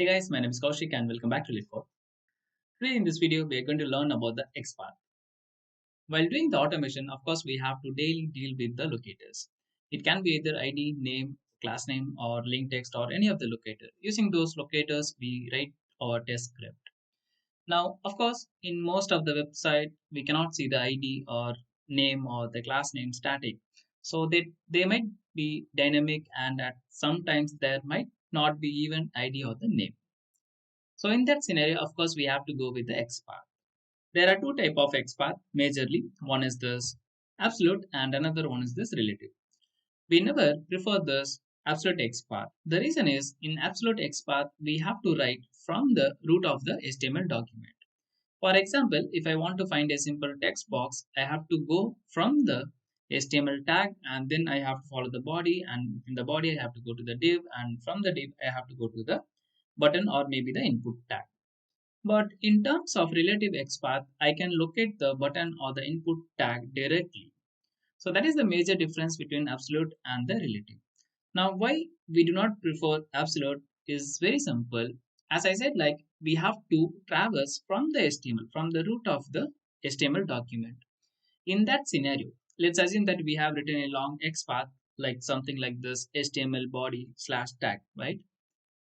Hey guys, my name is Kaushik and welcome back to LetCode. Today in this video, we are going to learn about the XPath. While doing the automation, of course, we have to daily deal with the locators. It can be either ID, name, class name, or link text, or any of the locator. Using those locators, we write our test script. Now, of course, in most of the website, we cannot see the ID or name or the class name static. So they might be dynamic, and at sometimes there might not be even ID or the name. So in that scenario, of course, we have to go with the XPath. There are two type of XPath majorly. One is this absolute and another one is this relative. We never prefer this absolute XPath. The reason is in absolute XPath, we have to write from the root of the HTML document. For example, if I want to find a simple text box, I have to go from the HTML tag and then I have to follow the body, and in the body I have to go to the div, and from the div I have to go to the button or maybe the input tag. But in terms of relative XPath, I can locate the button or the input tag directly. So that is the major difference between absolute and the relative. Now, why we do not prefer absolute is very simple. As I said, like we have to traverse from the HTML, from the root of the HTML document. In that scenario, let's assume that we have written a long XPath like something like this HTML body / tag, right?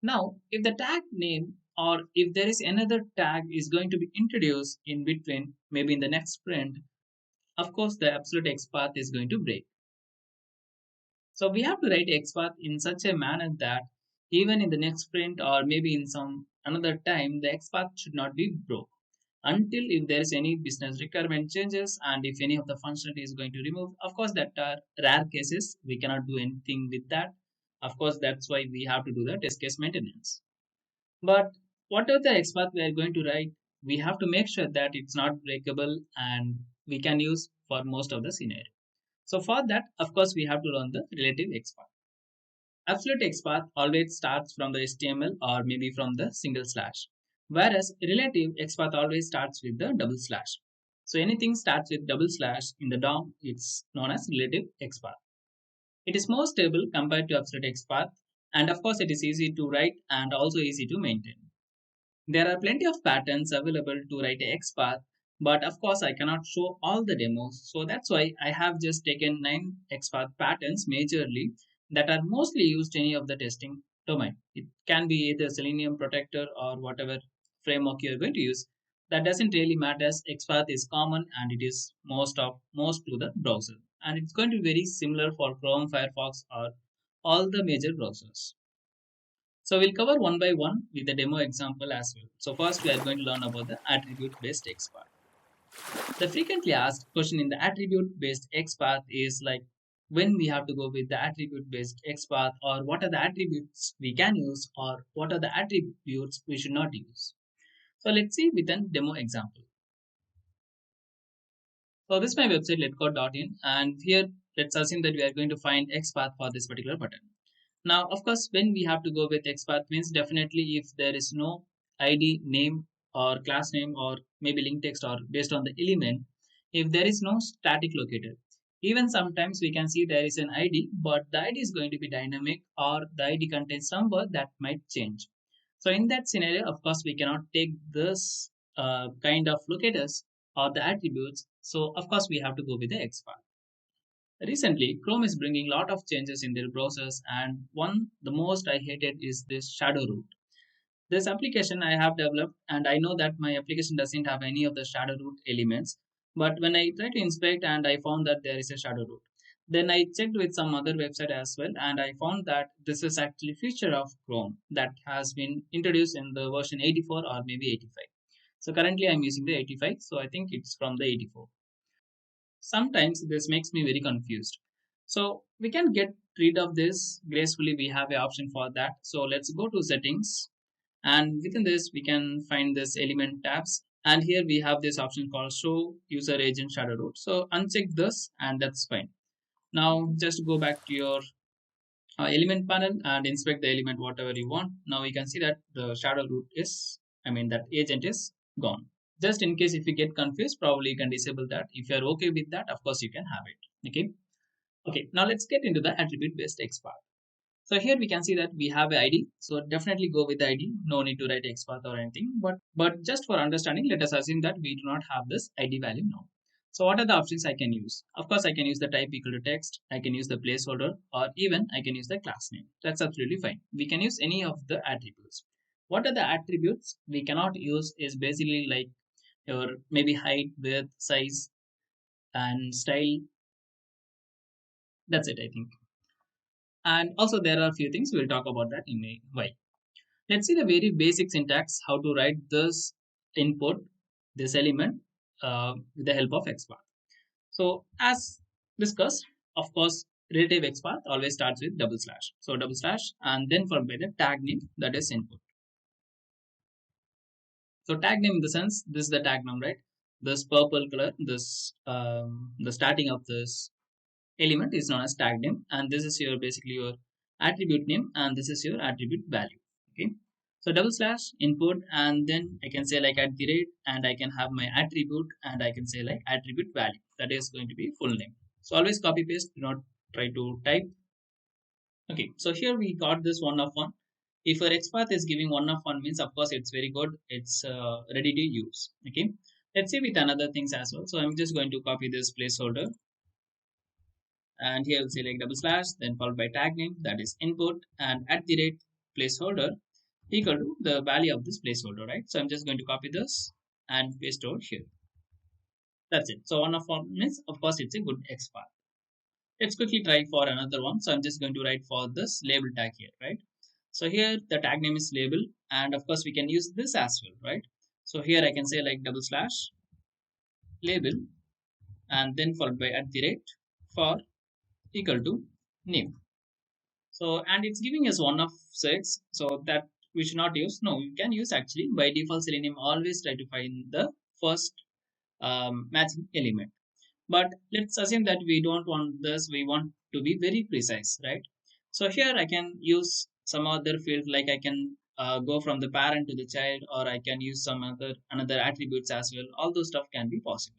Now, if the tag name or if there is another tag is going to be introduced in between, maybe in the next sprint, of course, the absolute XPath is going to break. So we have to write XPath in such a manner that even in the next sprint or maybe in some another time, the XPath should not be broke until if there is any business requirement changes and if any of the functionality is going to remove. Of course, that are rare cases. We cannot do anything with that. Of course, that's why we have to do the test case maintenance. But whatever the XPath we are going to write, we have to make sure that it's not breakable and we can use for most of the scenario. So for that, of course, we have to learn the relative XPath. Absolute XPath always starts from the HTML or maybe from the single slash, whereas relative XPath always starts with the double slash. So anything starts with double slash in the DOM, it's known as relative XPath. It is more stable compared to absolute XPath, and of course, it is easy to write and also easy to maintain. There are plenty of patterns available to write a XPath, but of course, I cannot show all the demos. So that's why I have just taken 9 XPath patterns majorly that are mostly used in any of the testing domain. It can be either Selenium, Protractor, or whatever framework you are going to use. That doesn't really matter. XPath is common and it is most to the browser, and it's going to be very similar for Chrome, Firefox, or all the major browsers. So we'll cover one by one with the demo example as well. So first we are going to learn about the attribute based XPath. The frequently asked question in the attribute based XPath is like when we have to go with the attribute based XPath, or what are the attributes we can use or what are the attributes we should not use. So let's see with a demo example. So this is my website letcode.in, and here let's assume that we are going to find XPath for this particular button. Now, of course, when we have to go with XPath means definitely if there is no ID, name, or class name, or maybe link text, or based on the element, if there is no static locator. Even sometimes we can see there is an ID, but the ID is going to be dynamic or the ID contains some word that might change. So in that scenario, of course, we cannot take this kind of locators or the attributes. So of course, we have to go with the XPath. Recently, Chrome is bringing a lot of changes in their browsers, and one the most I hated is this shadow root. This application I have developed, and I know that my application doesn't have any of the shadow root elements. But when I tried to inspect and I found that there is a shadow root, then I checked with some other website as well, and I found that this is actually feature of Chrome that has been introduced in the version 84 or maybe 85. So currently I'm using the 85, so I think it's from the 84. Sometimes this makes me very confused. So we can get rid of this gracefully. We have an option for that. So let's go to settings, and within this we can find this element tabs, and here we have this option called show user agent shadow root. So uncheck this and that's fine. Now just go back to your element panel and inspect the element whatever you want. Now you can see that the shadow root is, that agent is gone. Just in case if you get confused, probably you can disable that. If you're okay with that, of course you can have it. Okay. Now let's get into the attribute based XPath. So here we can see that we have an ID. So definitely go with the ID. No need to write XPath or anything. But just for understanding, let us assume that we do not have this ID value now. So what are the options I can use? Of course, I can use the type equal to text. I can use the placeholder, or even I can use the class name. That's absolutely fine. We can use any of the attributes. What are the attributes we cannot use is basically like your maybe height, width, size, and style. That's it, I think. And also there are a few things we'll talk about that in a while. Let's see the very basic syntax how to write this input, this element with the help of XPath. So as discussed, of course, relative XPath always starts with double slash. So double slash and then followed by the tag name that is input. So tag name in the sense this is the tag name, right? This purple color, this the starting of this element is known as tag name, and this is your basically your attribute name, and this is your attribute value. Okay, so double slash input, and then I can say like at the rate, and I can have my attribute, and I can say like attribute value. That is going to be full name. So always copy paste, do not try to type. Okay, so here we got this one of one. If your XPath is giving one of one means of course it's very good, it's ready to use. Okay, let's see with another things as well. So I'm just going to copy this placeholder, and here we'll say like double slash then followed by tag name that is input, and at the rate placeholder equal to the value of this placeholder, right? So I'm just going to copy this and paste over here. That's it. So one of one means of course it's a good XPath. Let's quickly try for another one. So I'm just going to write for this label tag here, right? So here the tag name is label, and of course we can use this as well, right? So here I can say like double slash label and then followed by at the rate for equal to name. So, and it's giving us one of six, so that we should not use. No, you can use actually. By default, Selenium always try to find the first matching element. But let's assume that we don't want this, we want to be very precise, right? So here I can use some other field, like I can go from the parent to the child, or I can use some another attributes as well. All those stuff can be possible.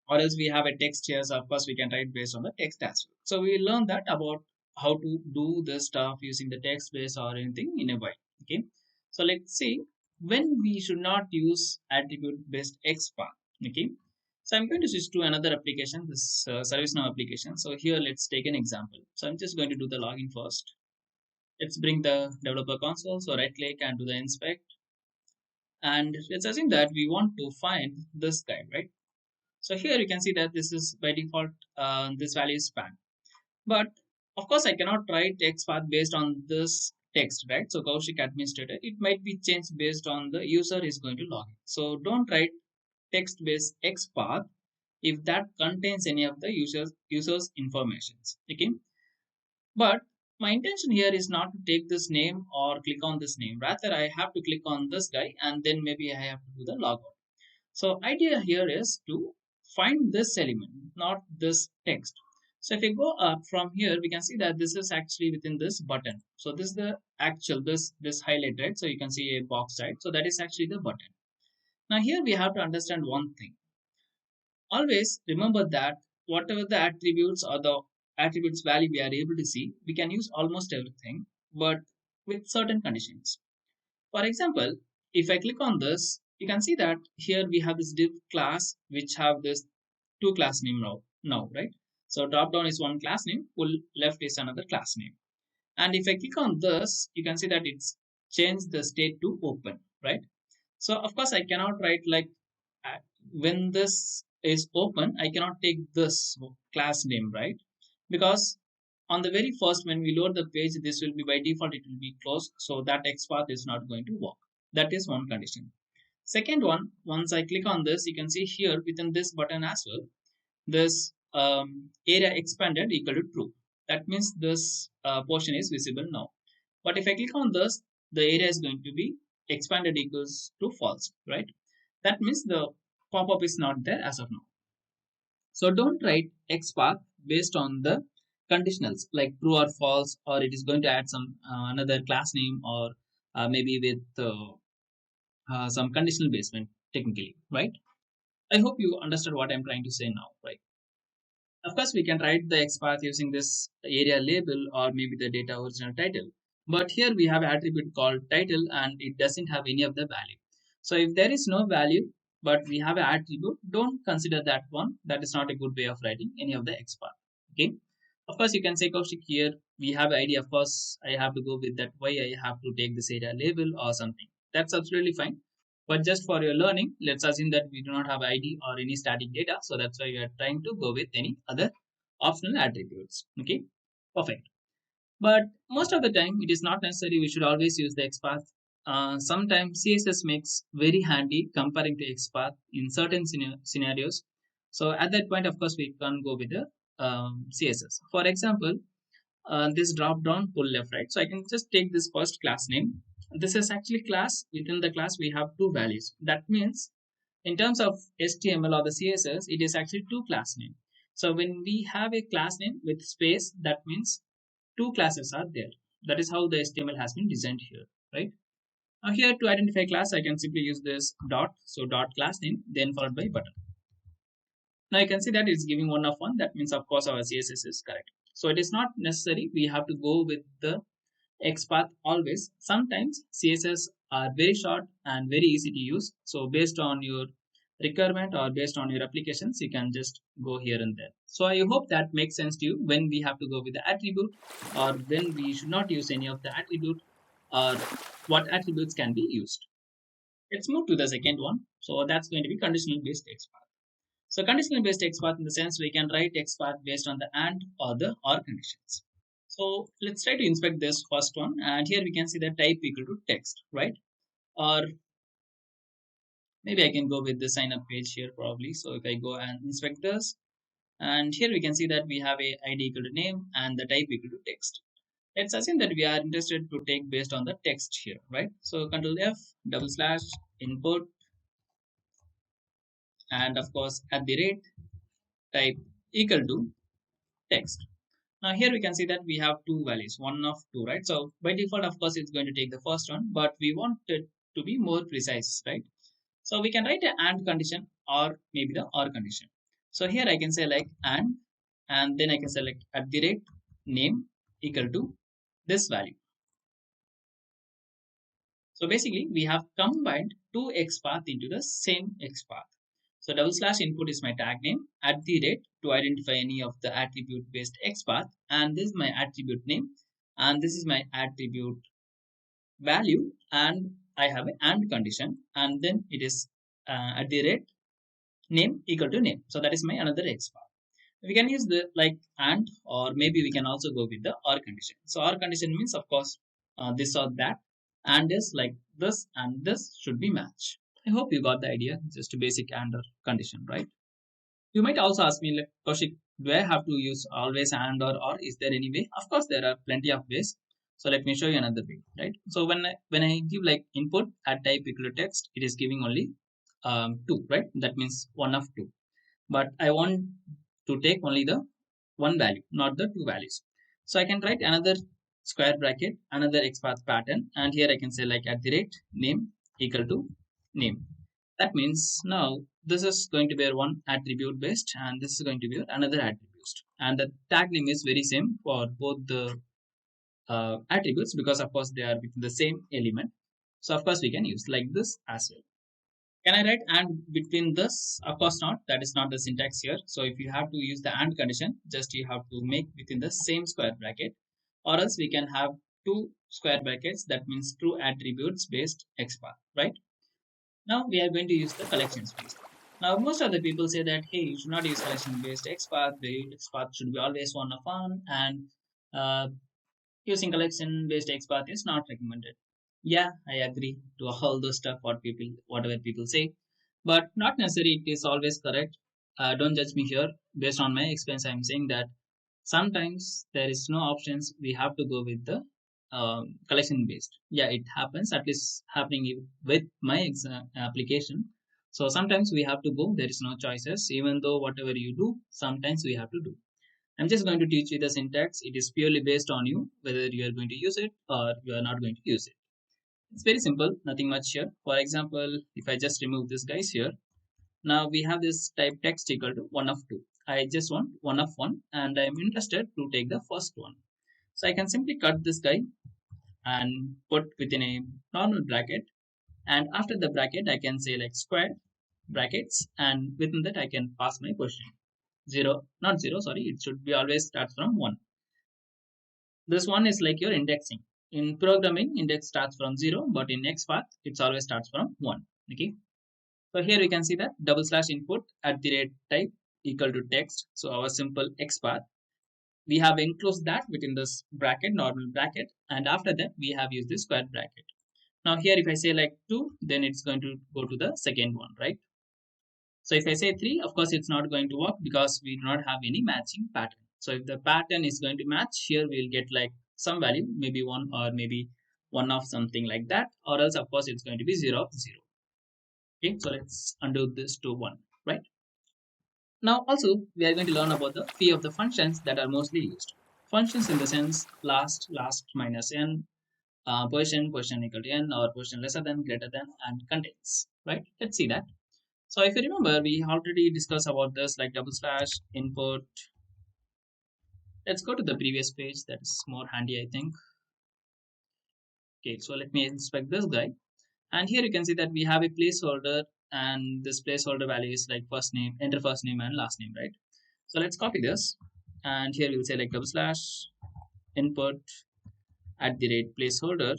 Or else we have a text here, so of course we can write based on the text as well. So we learn that about how to do this stuff using the text base or anything in a while. Okay, so let's see when we should not use attribute based XPath. Okay, so I'm going to switch to another application, this ServiceNow application. So here let's take an example. So I'm just going to do the login first. Let's bring the developer console. So right click and do the inspect, and let's assume that we want to find this guy, right? So here you can see that this is by default, this value is span. But of course, I cannot write XPath based on this text, right? So Kaushik administrator, it might be changed based on the user is going to log in. So don't write text based XPath if that contains any of the users informations. Okay. But my intention here is not to take this name or click on this name. Rather, I have to click on this guy and then maybe I have to do the logout. So idea here is to find this element, not this text. So if we go up from here, we can see that this is actually within this button. So this is the actual, this highlight, right? So you can see a box, right? So that is actually the button. Now here we have to understand one thing. Always remember that whatever the attributes or the attributes value we are able to see, we can use almost everything, but with certain conditions. For example, if I click on this, you can see that here we have this div class which have this two class name now, right? So drop down is one class name, pull left is another class name. And if I click on this, you can see that it's changed the state to open, right? So of course I cannot write like when this is open, I cannot take this class name, right? Because on the very first, when we load the page, this will be by default, it will be closed. So that XPath is not going to work. That is one condition. Second one, once I click on this, you can see here within this button as well, this area expanded equal to true. That means this portion is visible now. But if I click on this, the area is going to be expanded equals to false, right? That means the pop-up is not there as of now. So don't write XPath based on the conditionals like true or false, or it is going to add some another class name, or maybe with some conditional basement technically, right? I hope you understood what I'm trying to say now, right? Of course, we can write the XPath using this area label or maybe the data original title. But here we have an attribute called title and it doesn't have any of the value. So if there is no value, but we have an attribute, don't consider that one. That is not a good way of writing any of the XPath. Okay. Of course, you can say Kaushik here, we have ID. Of course, I have to go with that. Why I have to take this area label or something. That's absolutely fine. But just for your learning, let's assume that we do not have ID or any static data. So that's why we are trying to go with any other optional attributes. Okay, perfect. But most of the time, it is not necessary. We should always use the XPath. Sometimes CSS makes very handy comparing to XPath in certain scenarios. So at that point, of course, we can go with the CSS. For example, this drop down pull left, right? So I can just take this first class name. This is actually class. Within the class, we have two values. That means in terms of HTML or the CSS, it is actually two class name. So when we have a class name with space, that means two classes are there. That is how the HTML has been designed here, right? Now here to identify class, I can simply use this dot. So dot class name, then followed by button. Now you can see that it's giving one of one. That means of course our CSS is correct. So it is not necessary. We have to go with the XPath always. Sometimes CSS are very short and very easy to use. So based on your requirement or based on your applications, you can just go here and there. So I hope that makes sense to you when we have to go with the attribute or when we should not use any of the attribute or what attributes can be used. Let's move to the second one. So that's going to be conditional based XPath. So conditional based XPath in the sense we can write XPath based on the AND or the OR conditions. So let's try to inspect this first one. And here we can see the type equal to text, right? Or maybe I can go with the sign up page here probably. So if I go and inspect this, and here we can see that we have a ID equal to name and the type equal to text. Let's assume that we are interested to take based on the text here, right? So Control F, double slash, input, and of course at the rate, type equal to text. Now here we can see that we have two values, one of two, right? So by default, of course, it's going to take the first one, but we want it to be more precise, right? So we can write an AND condition or maybe the OR condition. So here I can say like and then I can select at the rate name equal to this value. So basically we have combined two XPath into the same XPath. So double slash input is my tag name at the rate to identify any of the attribute based XPath, and this is my attribute name and this is my attribute value, and I have an AND condition, and then it is at the rate name equal to name. So that is my another XPath. We can use the like AND, or maybe we can also go with the OR condition. So OR condition means of course this or that, and is like this and this should be matched. I hope you got the idea. Just a basic AND or condition, right? You might also ask me like, Kaushik, do I have to use always AND or is there any way? Of course, there are plenty of ways. So let me show you another way, right? So when I give like input at type equal to text, it is giving only two, right? That means one of two. But I want to take only the one value, not the two values. So I can write another square bracket, another XPath pattern, and here I can say like at the rate name equal to name. That means now this is going to be one attribute based and this is going to be another attribute. And the tag name is very same for both the attributes because of course they are within the same element. So of course we can use like this as well. Can I write and between this? Of course not. That is not the syntax here. So if you have to use the and condition, just you have to make within the same square bracket, or else we can have two square brackets. That means two attributes based XPath, right? Now we are going to use the collections based. Now most of the people say that hey, you should not use collection based XPath. The XPath should be always one of one, and uh, using collection based XPath is not recommended. Yeah, I agree to all the stuff whatever people say, but not necessarily it is always correct. Don't judge me here. Based on my experience, I'm saying that sometimes there is no options. We have to go with the collection based. Yeah, it happens. At least happening with my application. So sometimes we have to go. There is no choices. Even though whatever you do, sometimes we have to do. I'm just going to teach you the syntax. It is purely based on you whether you are going to use it or you are not going to use it. It's very simple, nothing much here. For example, if I just remove this guys here, now we have this type text equal to one of two. I just want one of one and I'm interested to take the first one. So I can simply cut this guy and put within a normal bracket, and after the bracket I can say like square brackets, and within that I can pass my question. Zero, not zero, sorry, it should be always starts from one. This one is like your indexing. In programming, index starts from 0, but in XPath, it always starts from 1. Okay. So here we can see that double slash input at the rate type equal to text. So our simple XPath, we have enclosed that within this bracket, normal bracket, and after that we have used this square bracket. Now here if I say like 2, then it's going to go to the second one, right? So if I say 3, of course it's not going to work because we do not have any matching pattern. So if the pattern is going to match, here we'll get like some value, maybe 1 or maybe 1 of something like that, or else of course it's going to be 0 of 0. Okay, so let's undo this to 1, right? Now also we are going to learn about the few of the functions that are mostly used. Functions in the sense last minus n, position equal to n, or position lesser than, greater than, and contains, right? Let's see that. So if you remember, we already discussed about this like double slash input. Let's go to the previous page. That is more handy, I think. Okay, so let me inspect this guy. And here you can see that we have a placeholder, and this placeholder value is like first name, enter first name and last name, right? So let's copy this. And here we'll say like double slash input at the rate placeholder.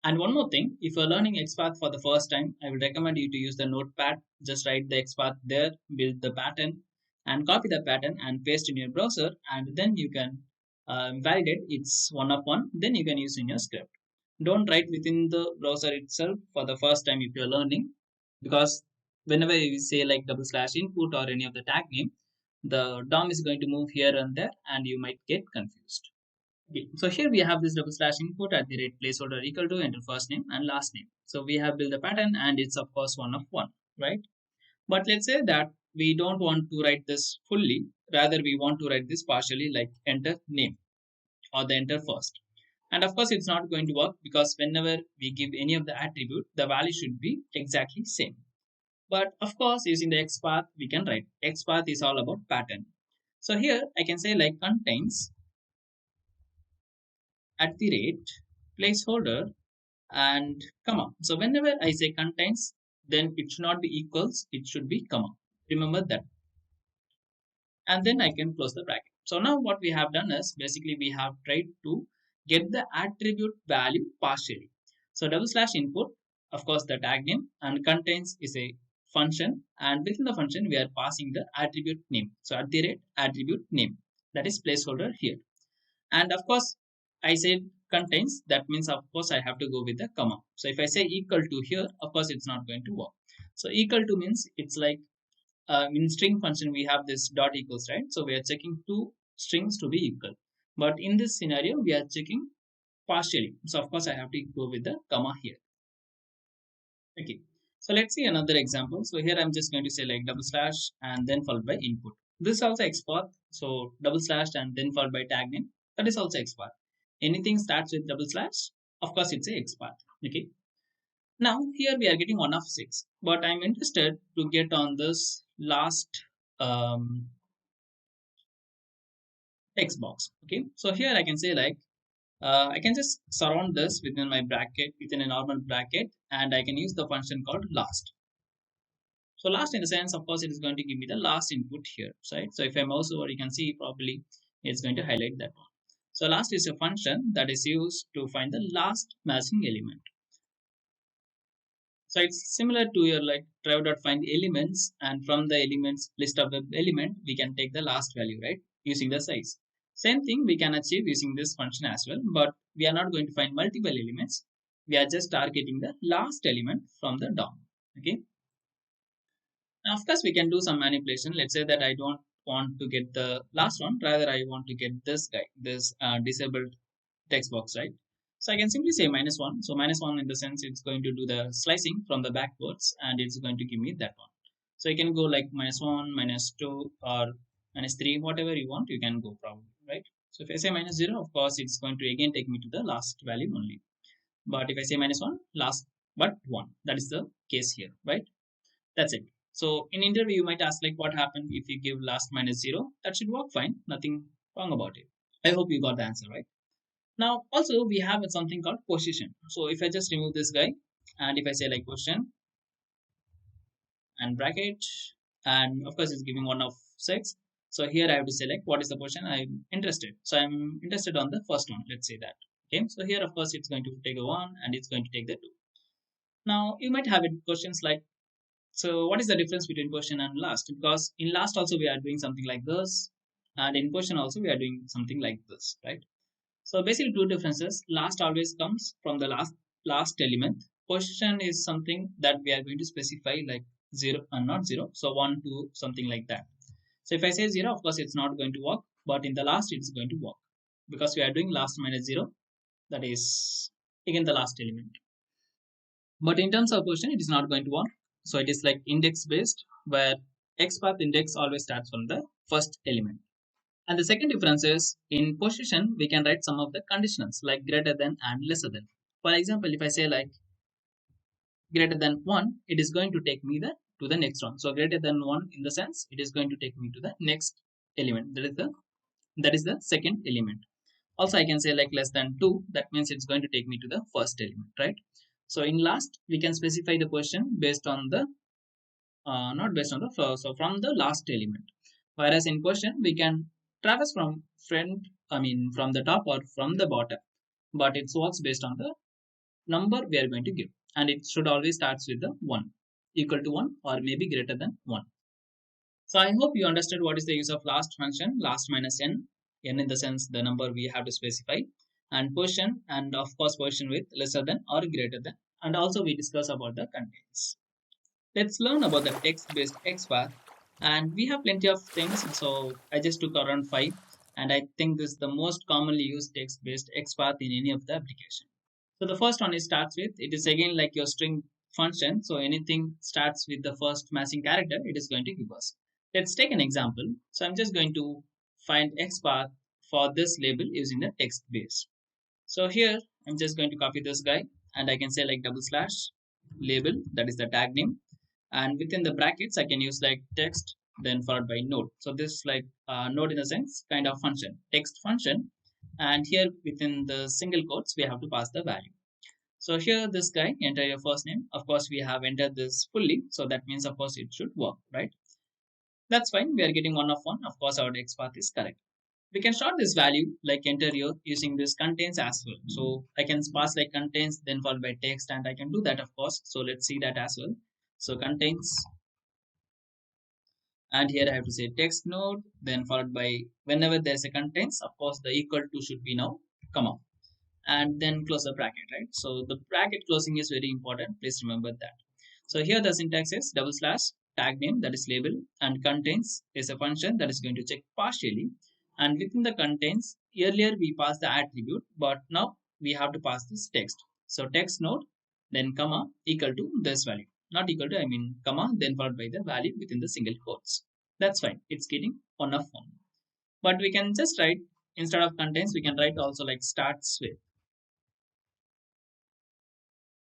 And one more thing, if you're learning XPath for the first time, I will recommend you to use the notepad. Just write the XPath there, build the pattern, and copy the pattern and paste in your browser, and then you can validate it's one of one. Then you can use in your script. Don't write within the browser itself for the first time if you're learning, because whenever you say like double slash input or any of the tag name, the DOM is going to move here and there, and you might get confused. Okay, so here we have this double slash input at the rate placeholder equal to enter first name and last name. So we have built the pattern and it's of course one of one, right? But let's say that we don't want to write this fully, rather we want to write this partially like enter name or the enter first. And of course it's not going to work because whenever we give any of the attribute, the value should be exactly same. But of course using the XPath, we can write XPath is all about pattern. So here I can say like contains at the rate placeholder and comma. So whenever I say contains, then it should not be equals, it should be comma. Remember that. And then I can close the bracket. So now what we have done is basically we have tried to get the attribute value partially. So double slash input, of course the tag name, and contains is a function, and within the function we are passing the attribute name. So at the rate attribute name, that is placeholder here. And of course I said contains, that means of course I have to go with the comma. So if I say equal to here, of course it's not going to work. So equal to means it's like in string function we have this dot equals, right? So we are checking two strings to be equal, but in this scenario we are checking partially, so of course I have to go with the comma here. Okay, so let's see another example. So here I'm just going to say like double slash and then followed by input. This is also XPath. So double slash and then followed by tag name, that is also XPath. Anything starts with double slash, of course it's a XPath. Okay, now here we are getting 1 of 6, but I'm interested to get on this last text box. Okay, so here I can say like I can just surround this within my bracket, within a normal bracket, and I can use the function called last. So last in the sense, of course, it is going to give me the last input here, right? So if I mouse over, you can see properly, it's going to highlight that one. So last is a function that is used to find the last matching element. So it's similar to your like try.find elements, and from the elements list of the element, we can take the last value, right? Using the size. Same thing we can achieve using this function as well, but we are not going to find multiple elements. We are just targeting the last element from the DOM. Okay. Now, of course, we can do some manipulation. Let's say that I don't want to get the last one, rather I want to get this guy, this disabled text box, right? So I can simply say -1. So -1 in the sense it's going to do the slicing from the backwards, and it's going to give me that one. So you can go like -1, -2, or -3, whatever you want, you can go probably, right? So if I say -0, of course, it's going to again take me to the last value only. But if I say -1, last but 1, that is the case here, right? That's it. So in interview, you might ask like what happened if you give last minus 0. That should work fine. Nothing wrong about it. I hope you got the answer right. Now also we have something called position. So if I just remove this guy and if I say like question and bracket, and of course it's giving 1 of 6. So here I have to select what is the position I'm interested. So I'm interested on the first one. Let's say that. Okay. So here of course it's going to take a 1 and it's going to take the 2. Now you might have it questions like, so what is the difference between question and last? Because in last also we are doing something like this, and in question also we are doing something like this, right? So basically two differences. Last always comes from the last element. Question is something that we are going to specify like 0 and not 0. So 1, 2, something like that. So if I say 0, of course it's not going to work, but in the last it's going to work because we are doing last minus 0. That is again the last element. But in terms of position, it is not going to work. So it is like index based, where XPath index always starts from the first element. And the second difference is in position, we can write some of the conditionals like greater than and lesser than. For example, if I say like greater than 1, it is going to take me to the next one. So greater than 1 in the sense, it is going to take me to the next element. That is the second element. Also, I can say like less than 2. That means it's going to take me to the first element, right? So in last, we can specify the position based on the not based on the first, so from the last element. Whereas in question, we can traverse from from the top or from the bottom, but it works based on the number we are going to give, and it should always starts with the 1, equal to 1 or maybe greater than 1. So I hope you understood what is the use of last function, last minus n in the sense the number we have to specify, and position, and of course position with lesser than or greater than, and also we discuss about the contains. Let's learn about the text-based XPath, and we have plenty of things. So I just took around 5, and I think this is the most commonly used text-based XPath in any of the application. So the first one is starts with, it is again like your string function. So anything starts with the first matching character, it is going to give us. Let's take an example. So I'm just going to find XPath for this label using the text base. So here I'm just going to copy this guy, and I can say like double slash label, that is the tag name, and within the brackets I can use like text then followed by node. So this like node in a sense kind of function, text function, and here within the single quotes we have to pass the value. So here this guy, enter your first name. Of course we have entered this fully, so that means of course it should work, right? That's fine, we are getting 1 of 1. Of course our XPath is correct. We can start this value like enter here using this contains as well. So I can pass like contains then followed by text, and I can do that of course. So let's see that as well. So contains, and here I have to say text node then followed by, whenever there's a contains, of course the equal to should be now comma, and then close the bracket, right? So the bracket closing is very important, please remember that. So here the syntax is double slash tag name, that is label, and contains is a function that is going to check partially, and within the contains earlier we passed the attribute, but now we have to pass this text. So text node then comma equal to this value, not equal to, I mean comma then followed by the value within the single quotes. That's fine, it's getting 1 of 1. But we can just write, instead of contains we can write also like starts with.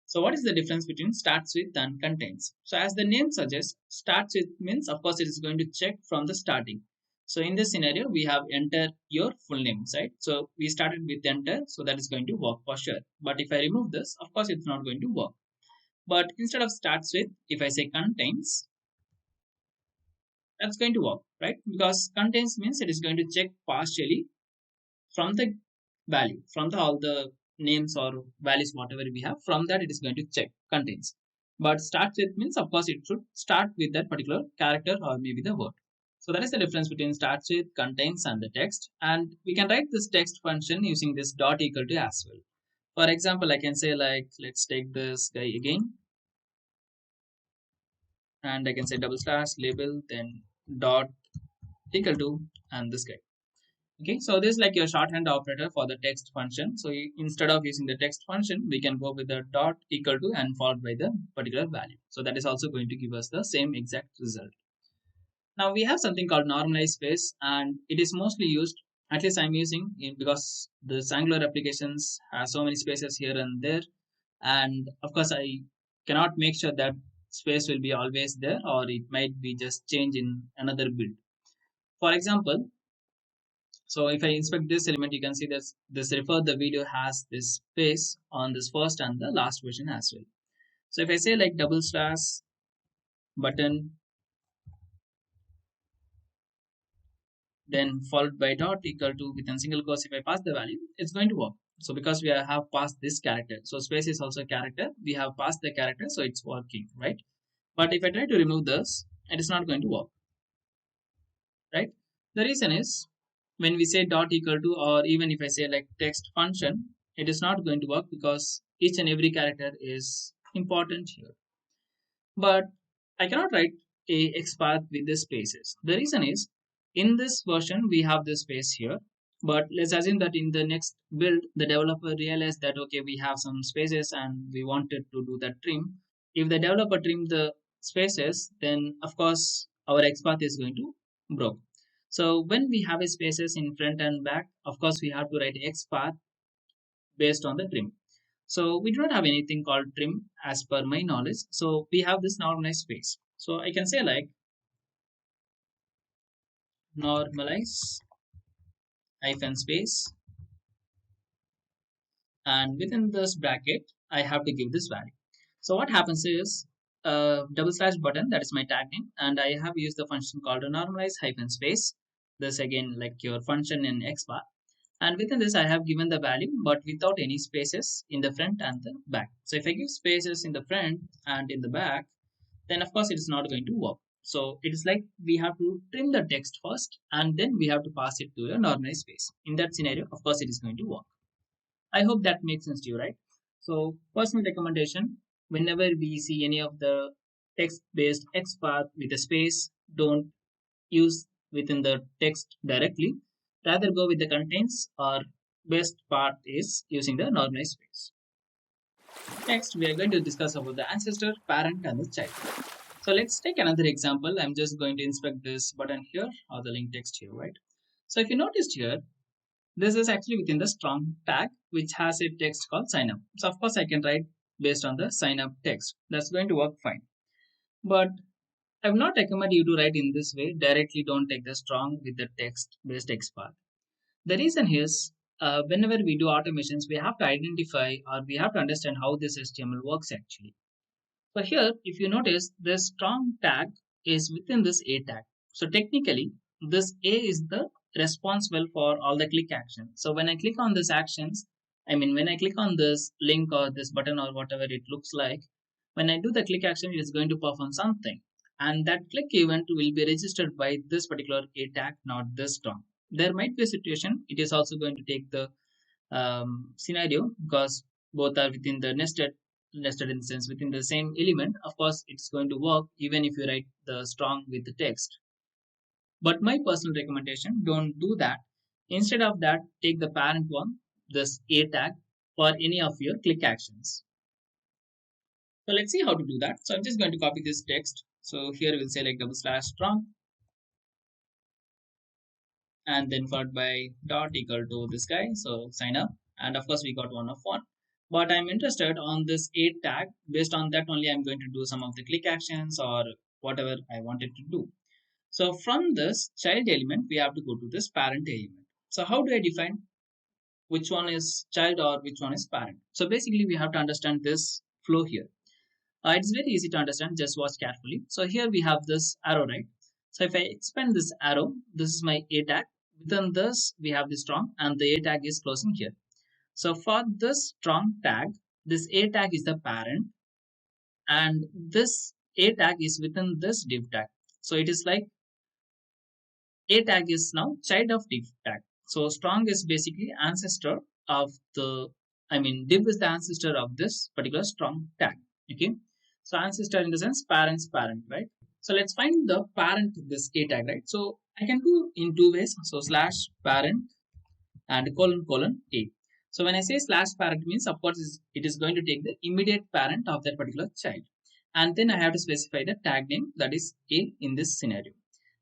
So what is the difference between starts with and contains? So as the name suggests, starts with means of course it is going to check from the starting. So in this scenario, we have enter your full name, right? So we started with enter, so that is going to work for sure. But if I remove this, of course it's not going to work. But instead of starts with, if I say contains, that's going to work, right? Because contains means it is going to check partially from the value, from the all the names or values whatever we have, from that it is going to check contains. But starts with means of course it should start with that particular character or maybe the word. So that is the difference between starts with, contains, and the text. And we can write this text function using this dot equal to as well. For example, I can say like, let's take this guy again, and I can say double slash label then dot equal to and this guy. Okay, so this is like your shorthand operator for the text function. So instead of using the text function, we can go with the dot equal to and followed by the particular value. So that is also going to give us the same exact result. Now we have something called normalize-space, and it is mostly used, at least I'm using it, because the Angular applications have so many spaces here and there. And of course, I cannot make sure that space will be always there, or it might be just change in another build. For example, so if I inspect this element, you can see that this refer the video has this space on this first and the last version as well. So if I say like double slash button, then followed by dot equal to within single quotes, if I pass the value, it's going to work. So because we have passed this character, so space is also a character, we have passed the character, so it's working, right? But if I try to remove this, it is not going to work, right? The reason is when we say dot equal to, or even if I say like text function, it is not going to work because each and every character is important here. But I cannot write a XPath with the spaces. The reason is in this version we have this space here, but let's assume that in the next build the developer realized that okay, we have some spaces and we wanted to do that trim. If the developer trim the spaces, then of course our XPath is going to broke. So when we have a spaces in front and back, of course we have to write XPath based on the trim. So we do not have anything called trim as per my knowledge. So we have this normalized space. So I can say like normalize hyphen space, and within this bracket I have to give this value. So what happens is double slash button, that is my tag name, and I have used the function called normalize hyphen space. This again like your function in XPath. And within this, I have given the value, but without any spaces in the front and the back. So if I give spaces in the front and in the back, then of course it is not going to work. So it is like we have to trim the text first, and then we have to pass it to a normalized space. In that scenario, of course, it is going to work. I hope that makes sense to you, right? So personal recommendation, whenever we see any of the text-based XPath with a space, don't use within the text directly. Rather go with the contains, or best part is using the normalized space. Next, we are going to discuss about the ancestor, parent, and the child. So let's take another example. I'm just going to inspect this button here or the link text here, right? So if you noticed here, this is actually within the strong tag, which has a text called sign up. So of course I can write based on the sign up text. That's going to work fine. But I will not recommend you to write in this way. Directly don't take the strong with the text based XPath. The reason is whenever we do automations, we have to identify or we have to understand how this HTML works actually. So here, if you notice, this strong tag is within this A tag. So technically, this A is the responsible for all the click actions. So when I click on this actions, when I click on this link or this button or whatever it looks like, when I do the click action, it is going to perform something. And that click event will be registered by this particular A tag, not this strong. There might be a situation, it is also going to take the scenario because both are within the nested instance within the same element. Of course it's going to work even if you write the strong with the text, but my personal recommendation, don't do that. Instead of that, take the parent one, this A tag, for any of your click actions. So let's see how to do that. So I'm just going to copy this text. So here we'll say like double slash strong, and then followed by dot equal to this guy, so sign up, and of course we got one of one. But I'm interested on this A tag. Based on that only I'm going to do some of the click actions or whatever I wanted to do. So from this child element we have to go to this parent element. So how do I define which one is child or which one is parent? So basically we have to understand this flow here. It's very easy to understand, just watch carefully. So here we have this arrow, right? So if I expand this arrow, this is my A tag. Within this we have the strong, and the A tag is closing here. So for this strong tag, this A tag is the parent, and this A tag is within this div tag. So it is like A tag is now child of div tag. So strong is basically ancestor of the, div is the ancestor of this particular strong tag. Okay. So ancestor in the sense parent's parent, right? So let's find the parent of this A tag, right? So I can do in two ways. So slash parent and colon A. So when I say slash parent means, of course, it is going to take the immediate parent of that particular child. And then I have to specify the tag name, that is A in this scenario.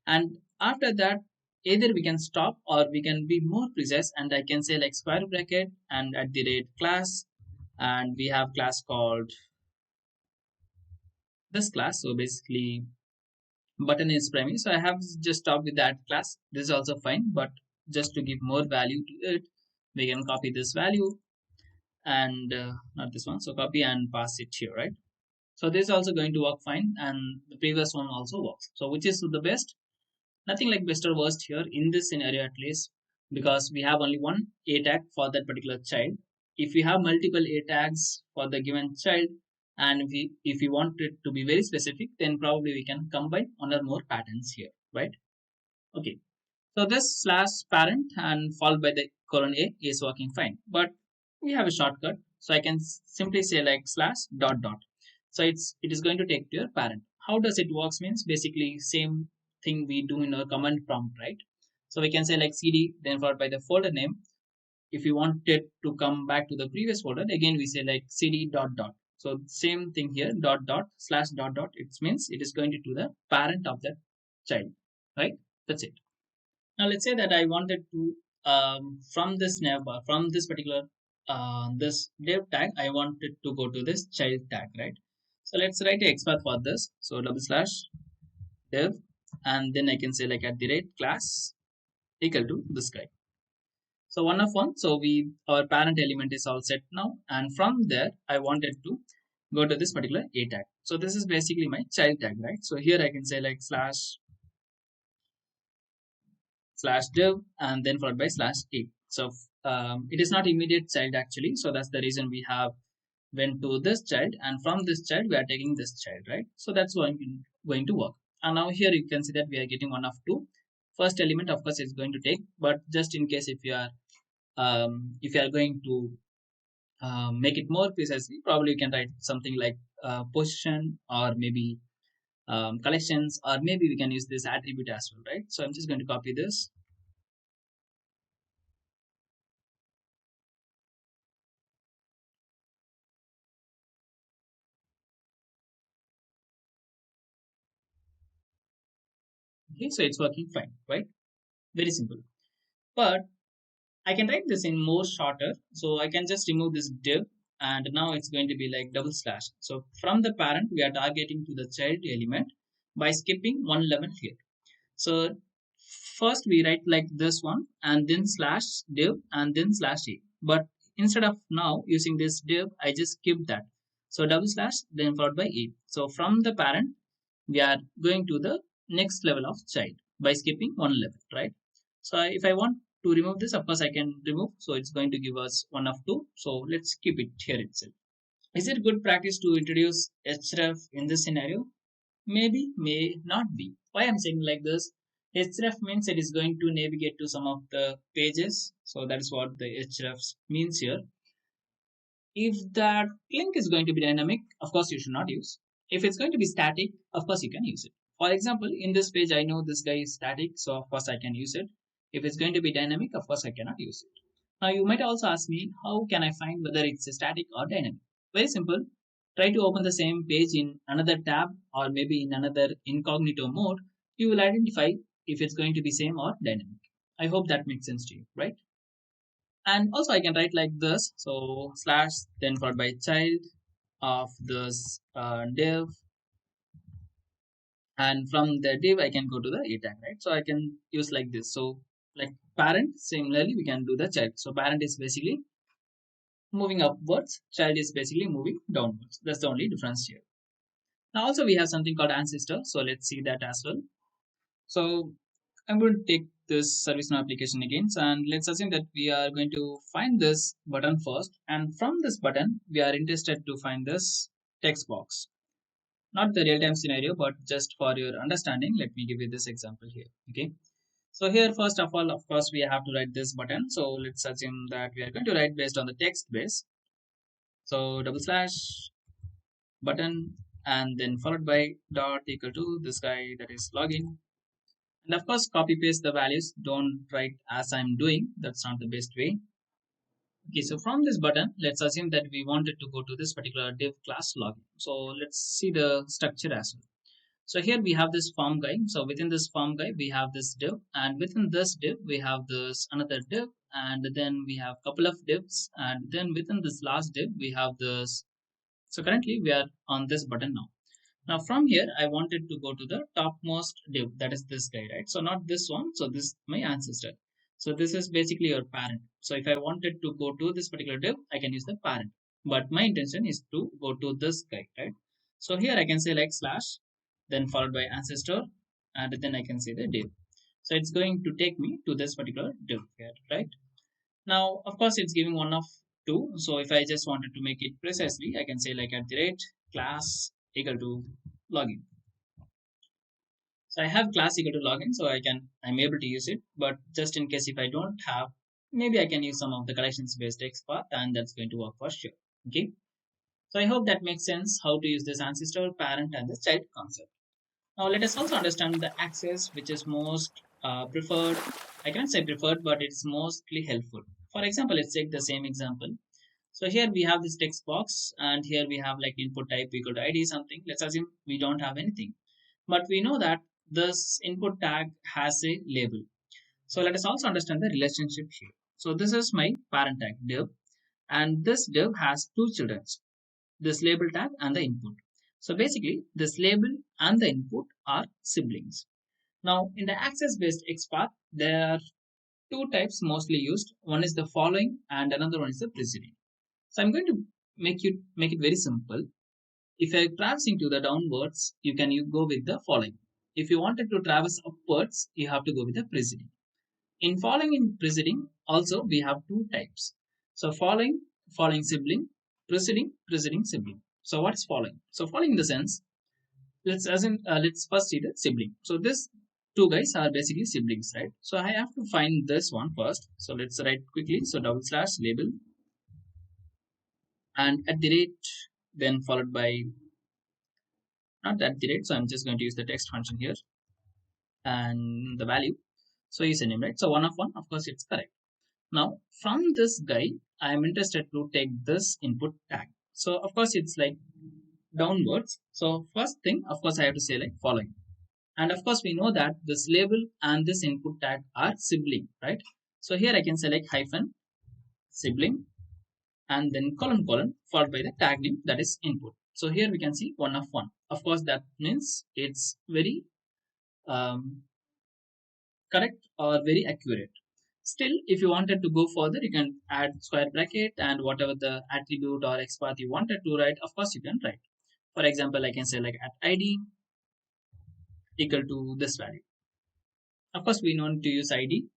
And after that, either we can stop or we can be more precise, and I can say like square bracket and at the rate class, and we have class called this class. So basically button is primary, so I have just stopped with that class. This is also fine, but just to give more value to it, we can copy this value and not this one, so copy and pass it here, right? So this is also going to work fine, and the previous one also works. So which is the best? Nothing like best or worst here in this scenario, at least, because we have only one a tag for that particular child. If we have multiple a tags for the given child, and if we want it to be very specific, then probably we can combine one or more patterns here, right? Okay, so this slash parent and followed by the colon a is working fine, but we have a shortcut, so I can simply say like slash dot dot. So it is going to take to your parent. How does it works means basically same thing we do in our command prompt, right? So we can say like cd then followed by the folder name. If you want it to come back to the previous folder, again we say like cd dot dot. So same thing here, dot dot slash dot dot. It means it is going to the parent of that child, right? That's it. Now let's say that I wanted to from this navbar, from this particular this div tag, I wanted to go to this child tag, right? So let's write a XPath for this. So double slash div, and then I can say like at the rate class equal to this guy. So one of one. So our parent element is all set now, and from there I wanted to go to this particular a tag. So this is basically my child tag, right? So here I can say like slash div and then followed by slash a. So it is not immediate child actually. So that's the reason we have went to this child, and from this child we are taking this child, right? So that's going to work. And now here you can see that we are getting one of two. First element of course is going to take, but just in case if you are going to make it more precisely, probably you can write something like position or maybe collections, or maybe we can use this attribute as well, right? So I'm just going to copy this. Okay, so it's working fine, right? Very simple. But I can write this in more shorter. So I can just remove this div, and now it's going to be like double slash. So from the parent, we are targeting to the child element by skipping one level here. So first we write like this one, and then slash div and then slash a. But instead of now using this div, I just skip that. So double slash then followed by a. So from the parent, we are going to the next level of child by skipping one level, right? So if I want to remove this, of course I can remove. So it's going to give us one of two. So let's keep it here itself. Is it good practice to introduce href in this scenario? Maybe, may not be. Why I'm saying like this? Href means it is going to navigate to some of the pages. So that is what the href means here. If that link is going to be dynamic, of course you should not use. If it's going to be static, of course you can use it. For example, in this page, I know this guy is static, so of course I can use it. If it's going to be dynamic, of course I cannot use it. Now you might also ask me, how can I find whether it's static or dynamic? Very simple. Try to open the same page in another tab or maybe in another incognito mode. You will identify if it's going to be same or dynamic. I hope that makes sense to you, right? And also I can write like this. So slash then followed by child of this div, and from the div I can go to the a tag, right? So I can use like this. So like parent, similarly we can do the child. So parent is basically moving upwards, child is basically moving downwards. That's the only difference here. Now also we have something called ancestor. So let's see that as well. So I'm going to take this ServiceNow application again, and let's assume that we are going to find this button first, and from this button we are interested to find this text box. Not the real-time scenario, but just for your understanding, let me give you this example here. Okay, so here first of all, of course, we have to write this button. So let's assume that we are going to write based on the text base. So double slash button and then followed by dot equal to this guy, that is login. And of course, copy paste the values. Don't write as I'm doing. That's not the best way. Okay, so from this button, let's assume that we wanted to go to this particular div class login. So let's see the structure as well. So here we have this form guy. So within this form guy, we have this div, and within this div, we have this another div, and then we have couple of divs, and then within this last div, we have this. So currently we are on this button now. Now from here, I wanted to go to the topmost div, that is this guy, right? So not this one. So this is my ancestor. So this is basically your parent. So if I wanted to go to this particular div, I can use the parent. But my intention is to go to this guy, right? So here I can say like slash, then followed by ancestor, and then I can say the div. So it's going to take me to this particular div here, right? Now, of course, it's giving one of two. So if I just wanted to make it precisely, I can say like at the rate class equal to login. So I have class equal to login, so I'm able to use it. But just in case if I don't have, maybe I can use some of the collections based XPath, and that's going to work for sure. Okay. So I hope that makes sense how to use this ancestor, parent, and the child concept. Now let us also understand the access, which is most preferred. I can't say preferred, but it's mostly helpful. For example, let's take the same example. So here we have this text box, and here we have like input type equal to ID something. Let's assume we don't have anything, but we know that this input tag has a label. So let us also understand the relationship here. So this is my parent tag div, and this div has two children, this label tag and the input. So basically, this label and the input are siblings. Now, in the access-based XPath, there are two types mostly used. One is the following, and another one is the preceding. So I'm going to make it very simple. If you're traversing to the downwards, you go with the following. If you wanted to traverse upwards, you have to go with the preceding. In following and preceding, also we have two types. So following sibling, preceding sibling. So what's following? So following in the sense, let's first see the sibling. So this two guys are basically siblings, right? So I have to find this one first. So let's write quickly. So double slash label and at the rate, then followed by not at the rate. So I'm just going to use the text function here and the value. So username, right? So one of one, of course, it's correct. Now from this guy, I am interested to take this input tag. So of course, it's like downwards. So first thing, of course, I have to say like following. And of course, we know that this label and this input tag are sibling, right? So here I can select hyphen sibling and then colon followed by the tag name that is input. So here we can see one of one. Of course, that means it's very correct or very accurate. Still, if you wanted to go further, you can add square bracket and whatever the attribute or XPath you wanted to write, of course, you can write. For example, I can say like at ID equal to this value. Of course, we need to use ID.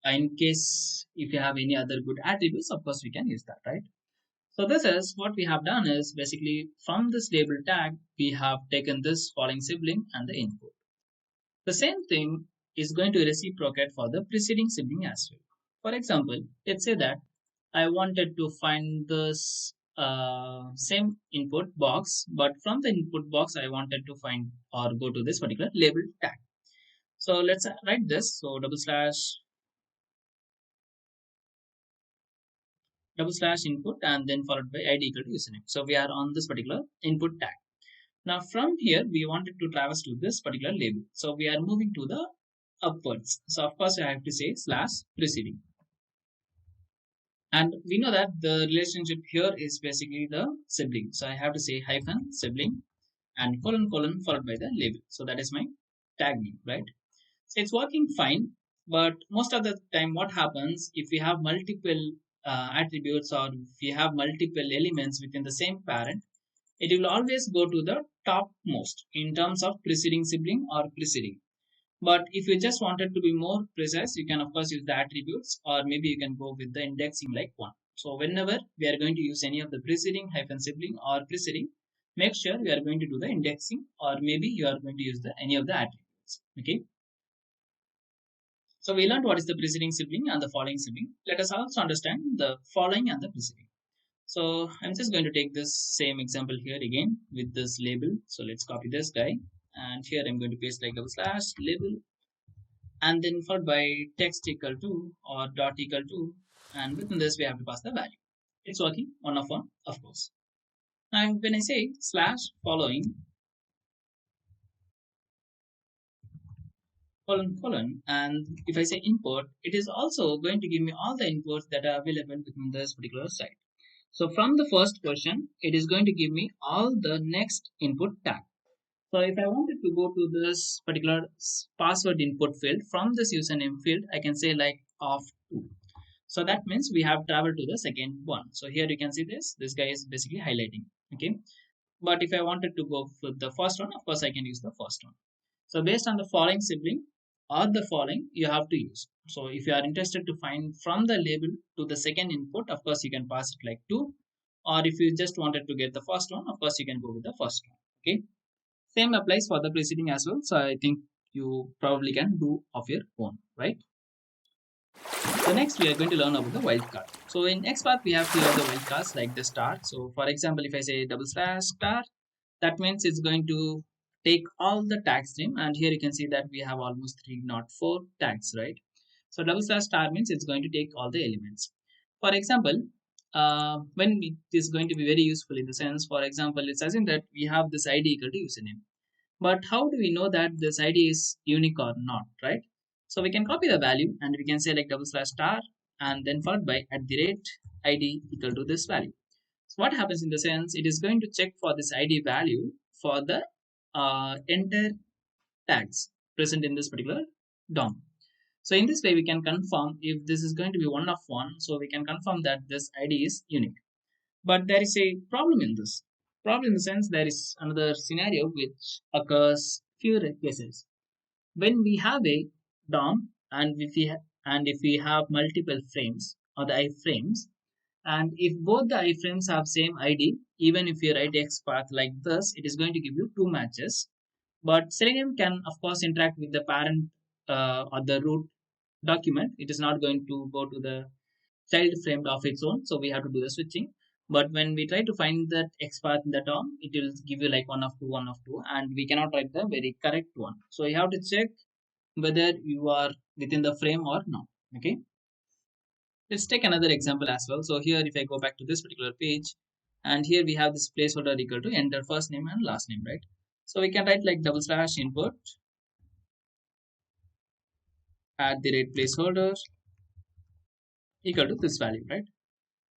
In case if you have any other good attributes, of course, we can use that, right? So this is what we have done is basically from this label tag, we have taken this following sibling and the input. The same thing is going to reciprocate for the preceding sibling as well. For example, let's say that I wanted to find this same input box, but from the input box, I wanted to find or go to this particular label tag. So let's write this. So double slash input and then followed by ID equal to username. So we are on this particular input tag. Now from here, we wanted to traverse to this particular label. So we are moving to the upwards. So of course, I have to say slash preceding. And we know that the relationship here is basically the sibling. So I have to say hyphen sibling and colon followed by the label. So that is my tag name, right? So it's working fine. But most of the time, what happens if we have multiple attributes or if we have multiple elements within the same parent, it will always go to the topmost in terms of preceding sibling or preceding. But if you just wanted to be more precise, you can of course use the attributes or maybe you can go with the indexing like one. So whenever we are going to use any of the preceding hyphen sibling or preceding, make sure we are going to do the indexing or maybe you are going to use any of the attributes. Okay. So we learned what is the preceding sibling and the following sibling. Let us also understand the following and the preceding. So I'm just going to take this same example here again with this label. So let's copy this guy and here I'm going to paste like double slash label and then followed by text equal to or dot equal to, and within this we have to pass the value. It's working one of one, of course. Now when I say slash following colon and if I say import, it is also going to give me all the inputs that are available within this particular site. So from the first question, it is going to give me all the next input tag. So if I wanted to go to this particular password input field from this username field, I can say like of 2. So that means we have traveled to the second one. So here you can see this guy is basically highlighting. Okay. But if I wanted to go for the first one, of course I can use the first one. So based on the following sibling or the following, you have to use. So if you are interested to find from the label to the second input, of course you can pass it like 2. Or if you just wanted to get the first one, of course you can go with the first one. Okay. Same applies for the preceding as well. So I think you probably can do of your own, right? So next we are going to learn about the wildcard. So in XPath we have here the wildcards like the star. So for example, if I say double slash star, that means it's going to take all the tags name, and here you can see that we have almost 304 tags, right? So double slash star means it's going to take all the elements. For example, when it is going to be very useful in the sense, for example, it's assume that we have this id equal to username. But how do we know that this ID is unique or not, right? So we can copy the value and we can say like double slash star and then followed by at the rate ID equal to this value. So what happens in the sense, it is going to check for this ID value for the entire tags present in this particular DOM. So in this way, we can confirm if this is going to be one of one. So we can confirm that this ID is unique. But there is a problem in this. Problem in the sense there is another scenario which occurs few cases. When we have a DOM and if we have multiple frames or the iframes, and if both the iframes have same ID, even if you write XPath like this, it is going to give you 2 matches. But Selenium can of course interact with the parent or the root document. It is not going to go to the child frame of its own, so we have to do the switching. But when we try to find that XPath in the DOM, it will give you like one of two, and we cannot write the very correct one. So you have to check whether you are within the frame or not. Okay, let's take another example as well. So here if I go back to this particular page, and here we have this placeholder equal to enter first name and last name, right? So we can write like double slash input at the rate placeholder equal to this value, right?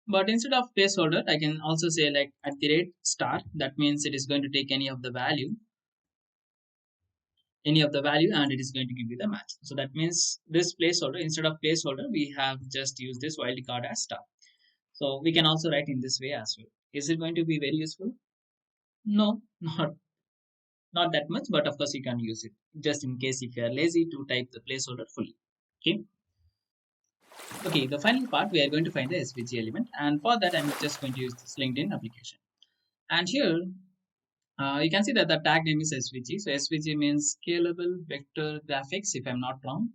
But instead of placeholder, I can also say like at the rate star. That means it is going to take any of the value, and it is going to give you the match. So that means this placeholder, instead of placeholder, we have just used this wildcard as star. So we can also write in this way as well. Is it going to be very useful? No, not that much, but of course you can use it just in case if you are lazy to type the placeholder fully. Okay. Okay, the final part we are going to find the SVG element, and for that I'm just going to use this LinkedIn application. And here you can see that the tag name is SVG. So SVG means scalable vector graphics, if I'm not wrong.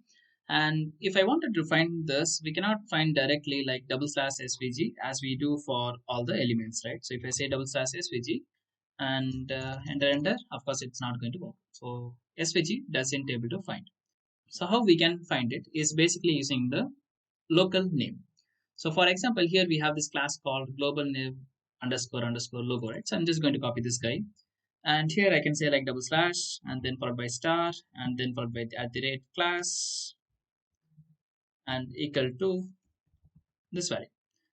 And if I wanted to find this, we cannot find directly like double slash SVG as we do for all the elements, right? So if I say double slash SVG and enter, of course it's not going to work. So SVG doesn't able to find. So how we can find it is basically using the local name. So for example, here we have this class called global name underscore underscore logo, right? So I'm just going to copy this guy. And here I can say like double slash and then followed by star and then followed by the at the rate class and equal to this value.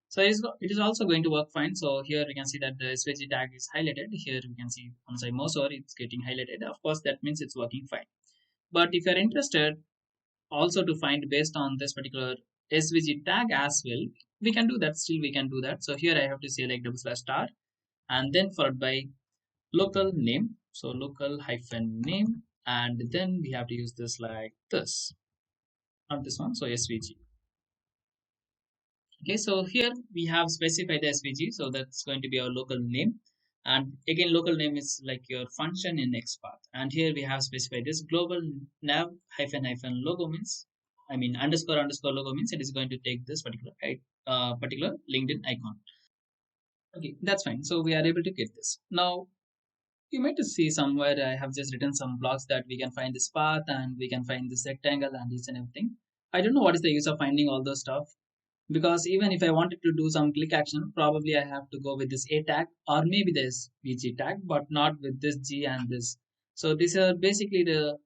So it is also going to work fine. So here we can see that the SVG tag is highlighted. Here we can see once I mouse over, it's getting highlighted. Of course, that means it's working fine. But if you're interested also to find based on this particular SVG tag as well, we can do that. Still, we can do that. So here I have to say like double slash star and then followed by local name, so local hyphen name, and then we have to use this like this, not this one, so SVG. Okay, so here we have specified the SVG, so that's going to be our local name, and again local name is like your function in XPath, and here we have specified this global nav hyphen hyphen logo means, I mean underscore underscore logo means it is going to take this particular LinkedIn icon. Okay, that's fine. So we are able to get this now. You might see somewhere I have just written some blocks that we can find this path and we can find this rectangle and each and everything. I don't know what is the use of finding all those stuff, because even if I wanted to do some click action, probably I have to go with this A tag or maybe this VG tag, but not with this G and this. So these are basically the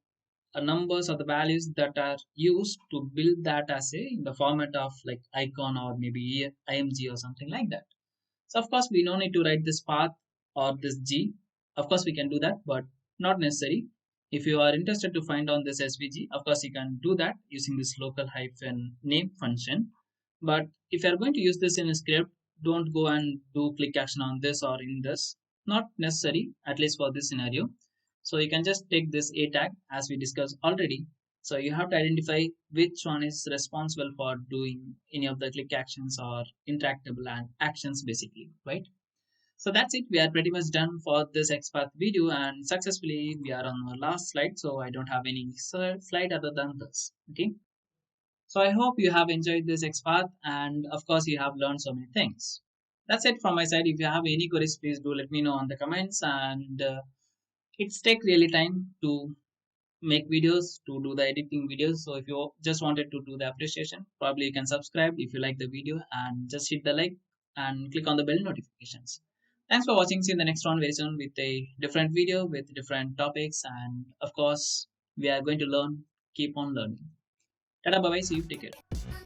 numbers or the values that are used to build that as in the format of like icon or maybe IMG or something like that. So of course we don't need to write this path or this G. Of course we can do that, but Not necessary. If you are interested to find on this SVG, of course you can do that using this local hyphen name function. But if you are going to use this in a script, don't go and do click action on this or in this. Not necessary, at least for this scenario. So you can just take this a tag as we discussed already. So you have to identify which one is responsible for doing any of the click actions or interactable actions basically, right? So that's it. We are pretty much done for this XPath video and successfully we are on our last slide. So I don't have any slide other than this. Okay. So I hope you have enjoyed this XPath and of course you have learned so many things. That's it from my side. If you have any queries, please do let me know on the comments and it's take really time to make videos, to do the editing videos. So if you just wanted to do the appreciation, probably you can subscribe if you like the video and just hit the like and click on the bell notifications. Thanks for watching. See you in the next one very soon with a different video with different topics. And of course, we are going to learn, keep on learning. Tada, bye bye. See you. Take care.